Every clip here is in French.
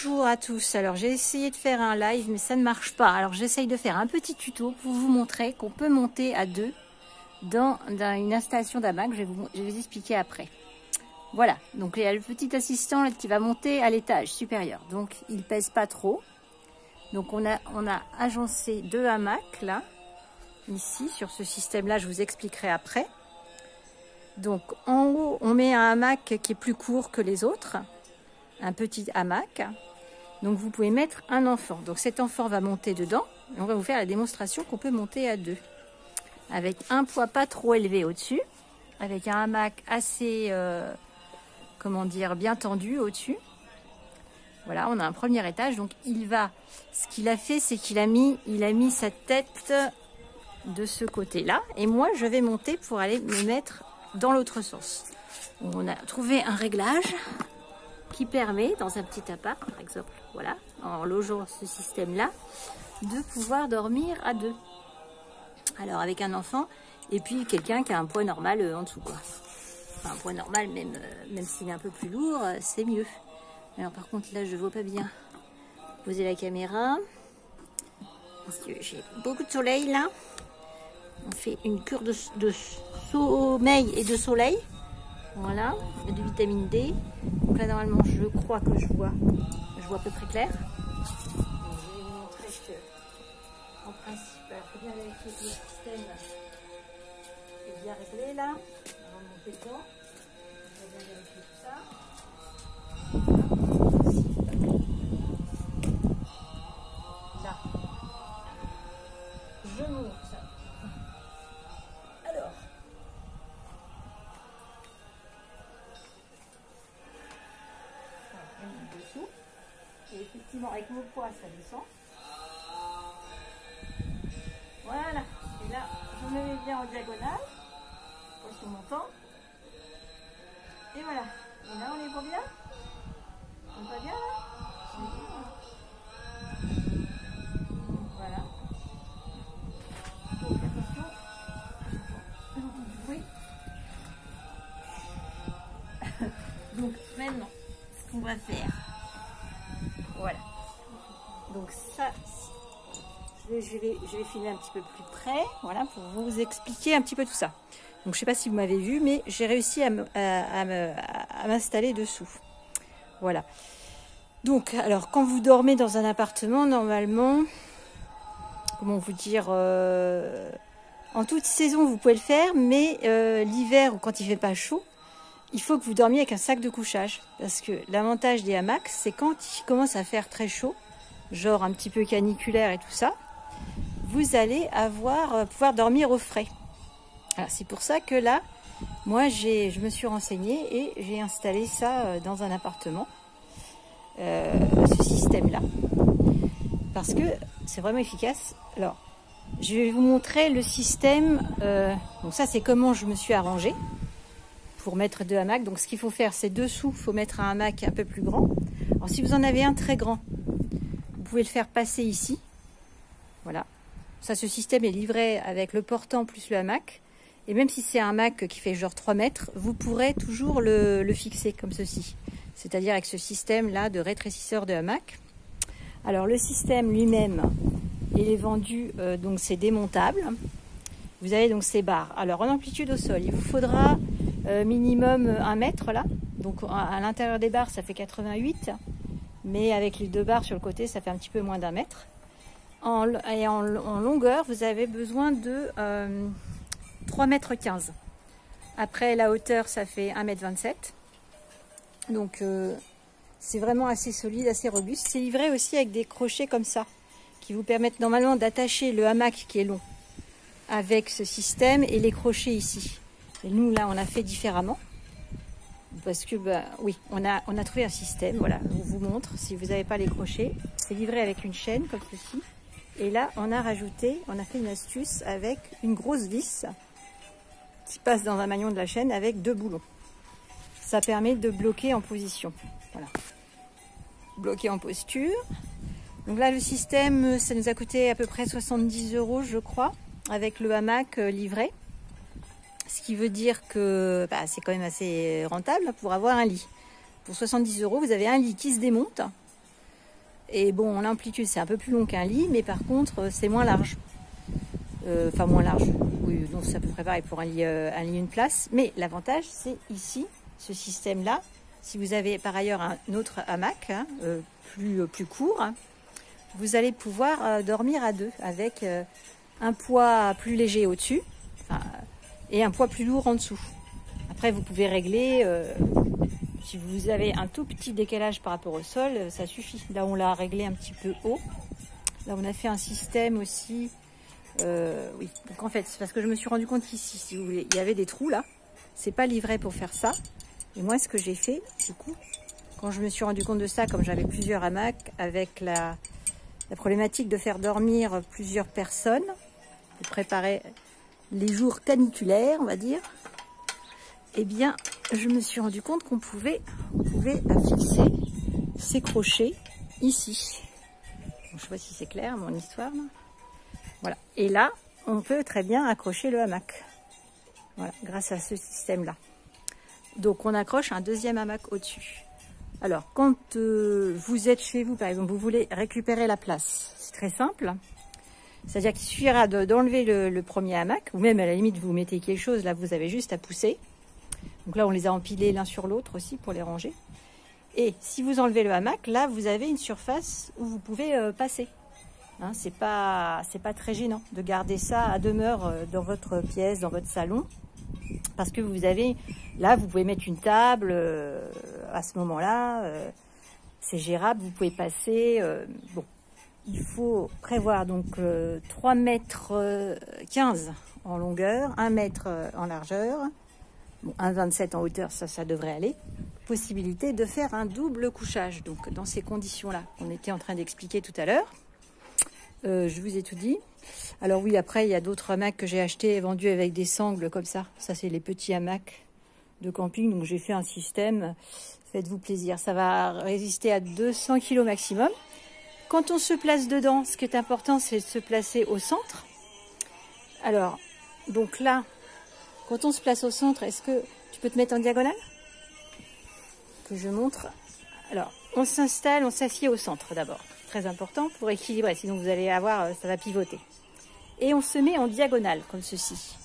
Bonjour à tous, alors j'ai essayé de faire un live mais ça ne marche pas. Alors j'essaye de faire un petit tuto pour vous montrer qu'on peut monter à deux dans une installation d'hamac. Je vais vous expliquer après. Voilà, donc il y a le petit assistant là, qui va monter à l'étage supérieur. Donc il pèse pas trop. Donc on a agencé deux hamacs là, ici sur ce système là, je vous expliquerai après. Donc en haut on met un hamac qui est plus court que les autres, un petit hamac. Donc vous pouvez mettre un enfant. Donc cet enfant va monter dedans. Et on va vous faire la démonstration qu'on peut monter à deux. Avec un poids pas trop élevé au-dessus. Avec un hamac assez, comment dire, bien tendu au-dessus. Voilà, on a un premier étage. Donc ce qu'il a fait, c'est qu'il a mis sa tête de ce côté-là. Et moi, je vais monter pour aller me mettre dans l'autre sens. On a trouvé un réglage qui permet, dans un petit appart par exemple, voilà, en logeant ce système-là, de pouvoir dormir à deux. Alors avec un enfant et puis quelqu'un qui a un poids normal en dessous, quoi. Enfin, un poids normal, même s'il est un peu plus lourd, c'est mieux. Alors par contre là je vois pas bien. Posez la caméra parce que j'ai beaucoup de soleil là. On fait une cure de sommeil et de soleil. Voilà, et de vitamine D. Donc là normalement je crois que je vois à peu près clair. Donc, je vais vous montrer que en principe il faut bien vérifier que le système est bien réglé là. On va monter dedans. On va bien vérifier tout ça. Là. Je monte. Alors. Dessous. Et effectivement, avec mon poids, ça descend. Voilà. Et là, je me mets bien en diagonale. Poids sur mon temps. Et voilà. Et là, on est pas bien. On est pas bien là. Voilà. Donc attention. Oui. Donc maintenant, ce qu'on va faire. Voilà. Donc ça, je vais filmer un petit peu plus près, voilà, pour vous expliquer un petit peu tout ça. Donc je sais pas si vous m'avez vu, mais j'ai réussi à m'installer dessous. Voilà. Donc alors quand vous dormez dans un appartement, normalement, comment vous dire, en toute saison vous pouvez le faire, mais l'hiver ou quand il fait pas chaud, il faut que vous dormiez avec un sac de couchage. Parce que l'avantage des hamacs, c'est quand il commence à faire très chaud, genre un petit peu caniculaire et tout ça, vous allez pouvoir dormir au frais. C'est pour ça que là, moi, je me suis renseignée et j'ai installé ça dans un appartement, ce système-là. Parce que c'est vraiment efficace. Alors, je vais vous montrer le système. Donc ça, c'est comment je me suis arrangée pour mettre deux hamacs. Donc ce qu'il faut faire, c'est dessous, il faut mettre un hamac un peu plus grand. Alors si vous en avez un très grand, vous pouvez le faire passer ici. Voilà. Ça, ce système est livré avec le portant plus le hamac. Et même si c'est un hamac qui fait genre 3 mètres, vous pourrez toujours le fixer comme ceci. C'est-à-dire avec ce système-là de rétrécisseur de hamac. Alors le système lui-même, il est vendu, donc c'est démontable. Vous avez donc ces barres. Alors en amplitude au sol, il vous faudra minimum 1 mètre là. Donc à l'intérieur des barres, ça fait 88. Mais avec les deux barres sur le côté, ça fait un petit peu moins d'1 mètre. En longueur, vous avez besoin de 3,15 mètres. Après, la hauteur, ça fait 1,27 m. Donc, c'est vraiment assez solide, assez robuste. C'est livré aussi avec des crochets comme ça, qui vous permettent normalement d'attacher le hamac qui est long avec ce système et les crochets ici. Et nous, là, on a fait différemment. Parce que, oui, on a trouvé un système. Voilà, je vous montre. Si vous n'avez pas les crochets, c'est livré avec une chaîne comme ceci. Et là, on a fait une astuce avec une grosse vis qui passe dans un maillon de la chaîne avec 2 boulons. Ça permet de bloquer en position. Voilà. Bloquer en posture. Donc là, le système, ça nous a coûté à peu près 70 €, je crois, avec le hamac livré. Ce qui veut dire que c'est quand même assez rentable pour avoir un lit. Pour 70 €, vous avez un lit qui se démonte Et bon, l'amplitude, c'est un peu plus long qu'un lit, mais par contre, c'est moins large. Enfin, moins large. Oui, donc c'est à peu près pareil pour un lit une place. Mais l'avantage, c'est ici, ce système-là. Si vous avez par ailleurs un autre hamac, hein, plus court, hein, vous allez pouvoir dormir à deux avec un poids plus léger au-dessus et un poids plus lourd en dessous. Après, vous pouvez régler, si vous avez un tout petit décalage par rapport au sol, ça suffit. Là, on l'a réglé un petit peu haut. Là, on a fait un système aussi. Oui, donc en fait, c'est parce que je me suis rendu compte qu'ici, si vous voulez, il y avait des trous là. C'est pas livré pour faire ça. Et moi, ce que j'ai fait, du coup, quand je me suis rendu compte de ça, comme j'avais plusieurs hamacs, avec la problématique de faire dormir plusieurs personnes, de préparer les jours caniculaires, on va dire, eh bien, je me suis rendu compte qu'on pouvait fixer ces crochets ici. Bon, je ne sais pas si c'est clair, mon histoire. Là. Voilà. Et là, on peut très bien accrocher le hamac. Voilà, grâce à ce système-là. Donc, on accroche un deuxième hamac au-dessus. Alors, quand vous êtes chez vous, par exemple, vous voulez récupérer la place, c'est très simple. C'est-à-dire qu'il suffira d'enlever le premier hamac, ou même à la limite, vous mettez quelque chose, là, vous avez juste à pousser. Donc là, on les a empilés l'un sur l'autre aussi pour les ranger. Et si vous enlevez le hamac, là, vous avez une surface où vous pouvez passer. Hein, c'est pas très gênant de garder ça à demeure dans votre pièce, dans votre salon. Parce que vous avez, là, vous pouvez mettre une table à ce moment-là. C'est gérable, vous pouvez passer. Bon, il faut prévoir donc 3 mètres 15 en longueur, 1 mètre en largeur, bon, 1,27 en hauteur, ça devrait aller. Possibilité de faire un double couchage, donc dans ces conditions-là qu'on était en train d'expliquer tout à l'heure. Je vous ai tout dit. Alors oui, après, il y a d'autres hamacs que j'ai achetés et vendus avec des sangles comme ça. Ça, c'est les petits hamacs de camping. Donc, j'ai fait un système. Faites-vous plaisir. Ça va résister à 200 kg maximum. Quand on se place dedans, ce qui est important, c'est de se placer au centre. Alors, donc là, quand on se place au centre, est-ce que tu peux te mettre en diagonale? Que je montre. Alors, on s'installe, on s'assied au centre d'abord. Très important pour équilibrer, sinon vous allez avoir, ça va pivoter. Et on se met en diagonale, comme ceci.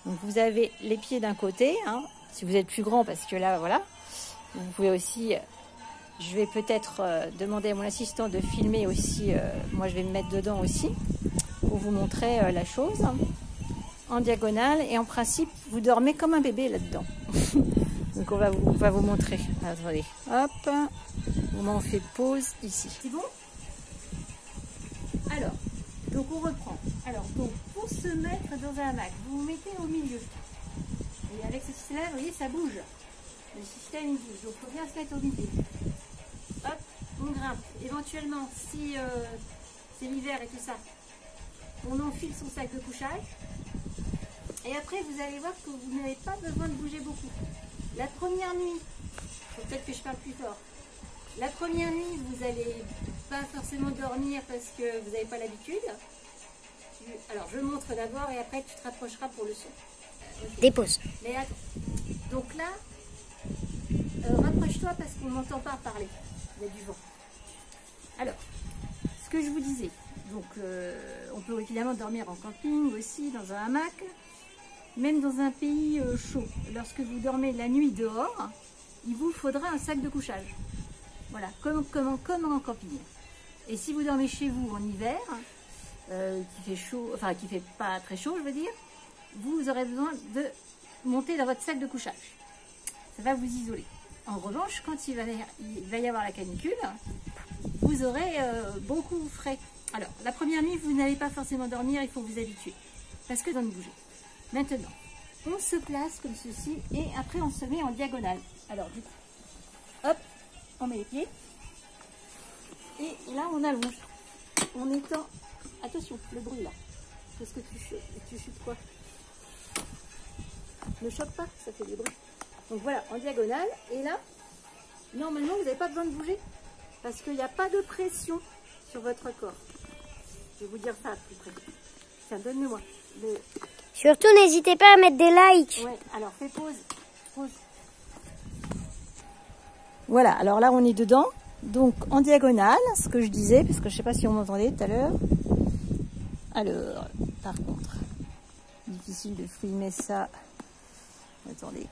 Donc vous avez les pieds d'un côté, hein, si vous êtes plus grand, parce que là, voilà. Vous pouvez aussi, je vais peut-être demander à mon assistant de filmer aussi, moi je vais me mettre dedans aussi, pour vous montrer la chose. En diagonale, et en principe, vous dormez comme un bébé là-dedans. Donc on va vous montrer. Attendez, hop, au moment où on fait pause ici. C'est bon? Alors, donc on reprend. Alors, donc pour se mettre dans un hamac, vous vous mettez au milieu. Et avec ce système-là, vous voyez, ça bouge. Le système, il bouge. Donc, il faut bien se mettre au milieu. Hop, on grimpe. Éventuellement, si c'est l'hiver et tout ça, on enfile son sac de couchage. Et après, vous allez voir que vous n'avez pas besoin de bouger beaucoup. La première nuit, peut-être que je parle plus fort. La première nuit, vous n'allez pas forcément dormir parce que vous n'avez pas l'habitude. Alors, je montre d'abord et après, tu te rapprocheras pour le son. Okay. Dépose. Mais attends. Donc là, rapproche-toi parce qu'on n'entend pas parler. Il y a du vent. Alors, ce que je vous disais. Donc, on peut évidemment dormir en camping aussi, dans un hamac. Même dans un pays chaud. Lorsque vous dormez la nuit dehors, il vous faudra un sac de couchage. Voilà, comme en camping. Et si vous dormez chez vous en hiver, qui fait chaud, enfin qui fait pas très chaud, je veux dire, vous aurez besoin de monter dans votre sac de couchage. Ça va vous isoler. En revanche, quand il va y avoir la canicule, vous aurez beaucoup frais. Alors, la première nuit, vous n'allez pas forcément dormir, il faut vous habituer. Parce que dans le bouger. Maintenant, on se place comme ceci et après on se met en diagonale. Alors, du coup, hop, on met les pieds. Et là, on allonge. En étant... Attention, le bruit là. Qu'est-ce que tu chutes quoi? Ne choque pas, ça fait des bruits. Donc voilà, en diagonale. Et là, normalement, vous n'avez pas besoin de bouger. Parce qu'il n'y a pas de pression sur votre corps. Je vais vous dire ça plus près. Tiens, donne-le-moi. Surtout, n'hésitez pas à mettre des likes. Ouais, alors fais pause. Pause. Voilà, alors là, on est dedans. Donc en diagonale, ce que je disais, parce que je sais pas si on m'entendait tout à l'heure. Alors, par contre, difficile de filmer ça. Attendez.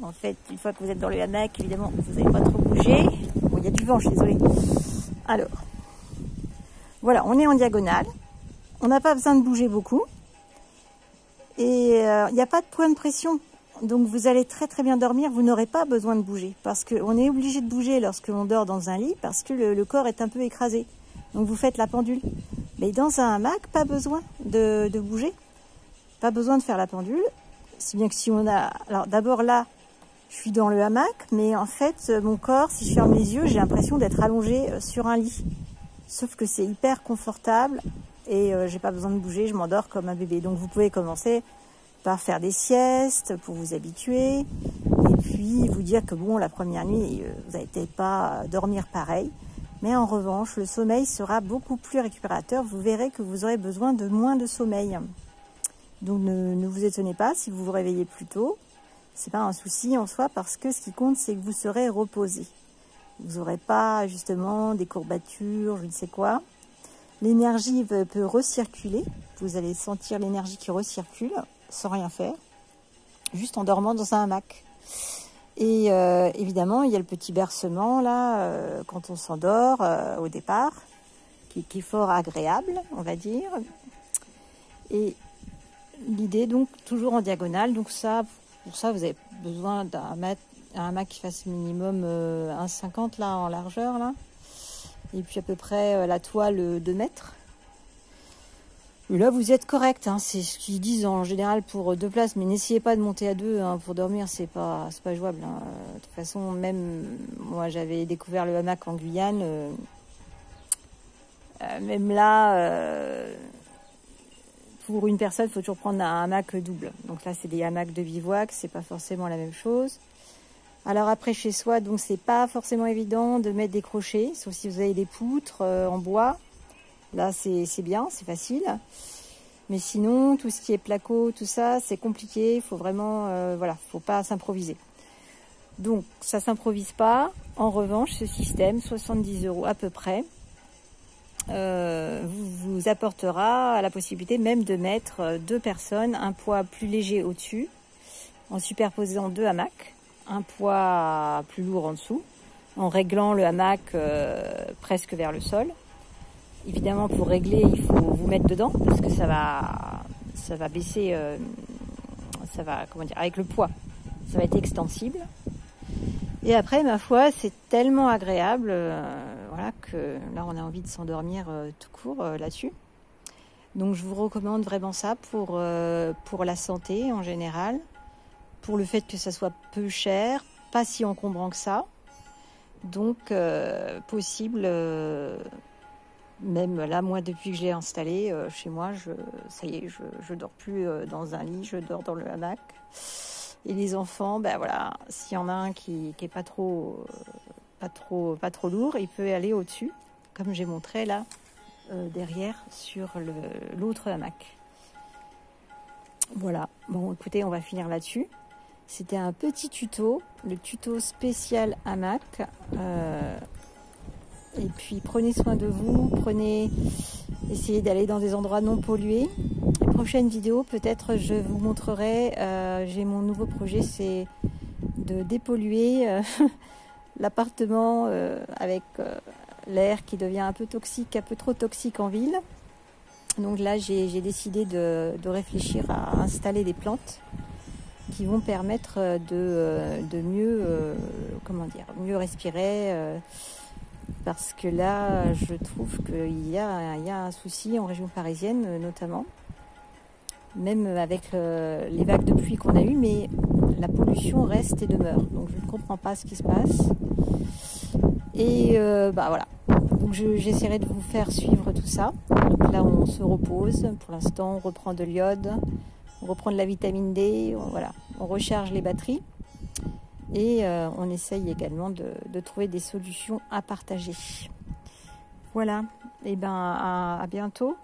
En fait, une fois que vous êtes dans le hamac, évidemment, vous n'allez pas trop bouger. Bon, il y a du vent, je suis désolée. Alors, voilà, on est en diagonale. On n'a pas besoin de bouger beaucoup. Et il n'y a pas de point de pression. Donc vous allez très très bien dormir, vous n'aurez pas besoin de bouger. Parce qu'on est obligé de bouger lorsque l'on dort dans un lit, parce que le corps est un peu écrasé. Donc vous faites la pendule. Mais dans un hamac, pas besoin de bouger. Pas besoin de faire la pendule. Si bien que si on a... Alors d'abord là, je suis dans le hamac, mais en fait, mon corps, si je ferme les yeux, j'ai l'impression d'être allongée sur un lit. Sauf que c'est hyper confortable et j'ai pas besoin de bouger, je m'endors comme un bébé. Donc vous pouvez commencer par faire des siestes pour vous habituer et puis vous dire que bon, la première nuit, vous n'allez peut-être pas dormir pareil. Mais en revanche, le sommeil sera beaucoup plus récupérateur. Vous verrez que vous aurez besoin de moins de sommeil. Donc ne vous étonnez pas si vous vous réveillez plus tôt. C'est pas un souci en soi parce que ce qui compte, c'est que vous serez reposé. Vous n'aurez pas justement des courbatures, je ne sais quoi. L'énergie peut recirculer. Vous allez sentir l'énergie qui recircule sans rien faire, juste en dormant dans un hamac. Et évidemment, il y a le petit bercement là, quand on s'endort au départ, qui est fort agréable, on va dire. Et l'idée, donc, toujours en diagonale. Donc ça, pour ça, vous avez besoin d'un hamac qui fasse minimum 1,50 là en largeur là. Et puis à peu près la toile 2 mètres. Et là, vous êtes correct, hein, c'est ce qu'ils disent en général pour 2 places, mais n'essayez pas de monter à 2 hein, pour dormir, c'est pas jouable. Hein. De toute façon, même moi, j'avais découvert le hamac en Guyane. Même là, pour une personne, il faut toujours prendre un hamac double. Donc là, c'est des hamacs de bivouac, c'est pas forcément la même chose. Alors après, chez soi, donc c'est pas forcément évident de mettre des crochets, sauf si vous avez des poutres en bois. Là, c'est bien, c'est facile. Mais sinon, tout ce qui est placo, tout ça, c'est compliqué. Il faut vraiment, voilà, faut pas s'improviser. Donc, ça s'improvise pas. En revanche, ce système, 70 € à peu près, vous apportera la possibilité même de mettre 2 personnes, un poids plus léger au-dessus, en superposant 2 hamacs, un poids plus lourd en dessous, en réglant le hamac presque vers le sol. Évidemment, pour régler, il faut vous mettre dedans parce que ça va baisser, ça va, comment dire, avec le poids, ça va être extensible. Et après, ma foi, c'est tellement agréable, voilà, que là, on a envie de s'endormir tout court là-dessus. Donc, je vous recommande vraiment ça pour la santé en général, pour le fait que ça soit peu cher, pas si encombrant que ça. Donc, possible... Même là, moi, depuis que je l'ai installé chez moi, ça y est, je dors plus dans un lit, je dors dans le hamac. Et les enfants, ben voilà, s'il y en a un qui est pas trop lourd, il peut aller au-dessus, comme j'ai montré là, derrière, sur l'autre hamac. Voilà. Bon, écoutez, on va finir là-dessus. C'était un petit tuto, le tuto spécial hamac. Et puis prenez soin de vous, essayez d'aller dans des endroits non pollués. Les prochaines vidéos, peut-être je vous montrerai, j'ai mon nouveau projet, c'est de dépolluer l'appartement avec l'air qui devient un peu toxique, un peu trop toxique en ville. Donc là, j'ai décidé de réfléchir à installer des plantes qui vont permettre de mieux, mieux respirer. Parce que là, je trouve qu'il y a un souci en région parisienne, notamment, même avec les vagues de pluie qu'on a eues, mais la pollution reste et demeure. Donc, je ne comprends pas ce qui se passe. Et voilà. Donc, j'essaierai de vous faire suivre tout ça. Donc là, on se repose. Pour l'instant, on reprend de l'iode, on reprend de la vitamine D. On recharge les batteries. Et on essaye également de trouver des solutions à partager. Voilà, et à bientôt.